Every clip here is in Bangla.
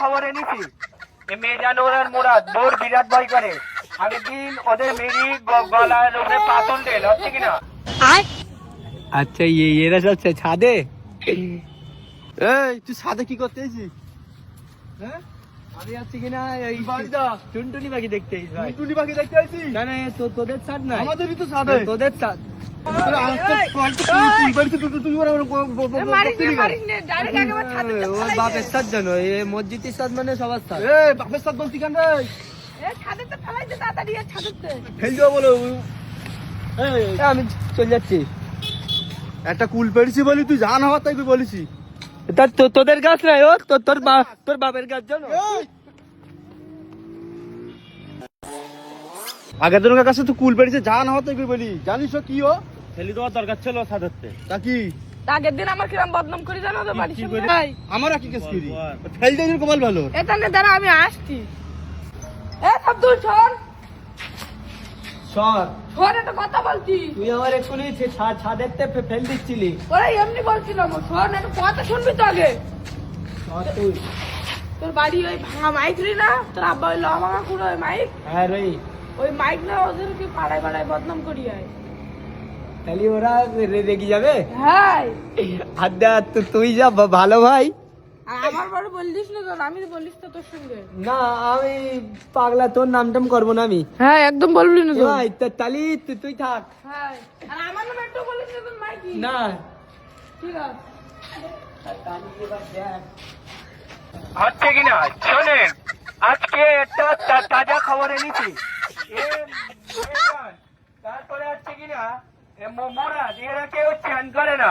খবর এনেছি মেজানুর আর মুরাদ বোর বিরাট ভয় করে। আগের দিন ওদের মেরি গলার উপরে পাতল দেল হচ্ছে কিনা। আচ্ছা এরা সব ছাদে। এই তুই ছাদে কি করতে এসেছিস? হ্যাঁ আমি যাচ্ছি কিনা এই টুনটুনি পাখি দেখতে। টুনটুনি পাখি দেখতে আসছি? না না তোদের ছাদ না, আমাদেরই তো ছাদ। তোদের ছাদ বাপের সাথ জানো, মসজিদের সাথ মানে সবার সাথ। বাপের সাথ বলছি কেন রে? আমি চলে যাচ্ছি। একটা কুল পেরেছি বলি তুই জান হওয়ার তাই বলেছি। তোদের গাছ নাই, ও তোর বাপের গাছ জানো। আগের জনের কাছে তো কুল পেরেছে জান হওয়ার তাই বলি। জানিস কি ও ছেলে দেওয়ার দরকার ছিল ছাদ ধরতে। তা কি আগের দিন আমার কিরম বদনাম করে জানো তো বাড়ি আমার কি কেস করি ফেল দেয় কপাল ভালো। এটা দাঁড়া আমি আসছি। এ আব্দুল সর সর সর, একটা কথা বলছি। তুই আমার এক্ষুনি ছাদেরতে ফেল দিচ্ছিলি। ওরা এমনি বলছিলাম সর, একটা কথা শুনবি তো আগে। তুই তোর বাড়ি ওই ভাঙা মাইক রি না, তোর আব্বা ওই লমা কাকুর ওই মাইক। হ্যাঁ রে, ওই মাইক না ওদেরকে পাড়ায় পাড়ায় বদনাম করি আয়। তাহলে ওরা রেগে যাবে। হ্যাঁ আড্ডা তুই যা ভালো ভাই। আমার বড় বললিস না তো, আমি বলিস তো তোর সঙ্গে। না আমি পাগলা, তোর নামটাম করবো না আমি। হ্যাঁ একদম বলবি না তো। তাহলে তুই থাক। হ্যাঁ আর আমার নাম একটু বলিস না তোর মাইকি। না ঠিক আছে হচ্ছে কিনা শোনেন, আজকে একটা তাজা খবর এনেছি। তারপরে হচ্ছে কিনা মুরাদ, এরা কেউ চান করে না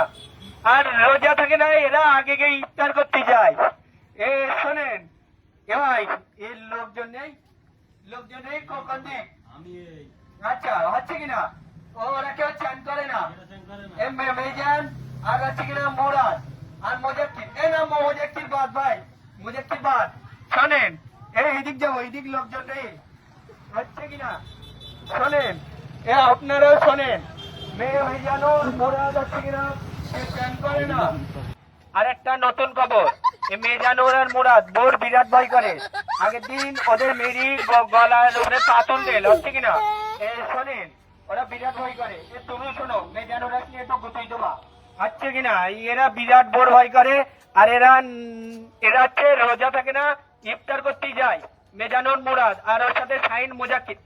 আর রোজা থাকে না, এরা আগে গিয়ে ইফতার করতে যায়। শোনেন এ ভাই, এর লোকজন নেই কখন নেই। আচ্ছা হচ্ছে কিনা ওরা কেউ চান করে না। মেজান আর হচ্ছে কিনা মুরাদ আর মুজাক্কির, না মুজাক্কির বাদ ভাই, মুজাক্কির বাদ। শোনেন এইদিক যাবো, এইদিক লোকজন নেই হচ্ছে কিনা। শোনেন আপনারাও শোনেন, মেয়ে মেজানো মুরাদ হচ্ছে কিনা চান করে না। আর একটা নতুন খবর, মেজানুর আর মুরাদ বোর বিরাট ভয় করে। আগের দিন ওদের মেরি গলার উপরে পাতল দেল হচ্ছে কিনা। শোনেন ওরা বিরাট ভয় করে। তুমি শোনো, মেজানুর নিয়ে একটু গুতাই দেবা হচ্ছে কিনা। এরা বিরাট বোর ভয় করে আর এরা হচ্ছে রোজা থাকে না, ইফতার করতেই যায়। মেজানুর মুরাদ আর ওর সাথে সাইন মুজাক্কির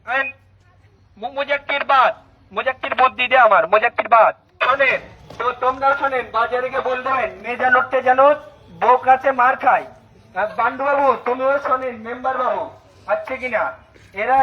বাদ, মুজাক্কির বুদ্ধি দে আমার, মুজাক্কির বাদ। শোনেন তো তোমরাও শোনেন, বাজারে গিয়ে বল দেবেন মেজানুরতে যেন বউ কাছে মার খায়। বান্ডু বাবু তুমিও শোনেন, মেম্বার বাবু হচ্ছে কিনা। এরা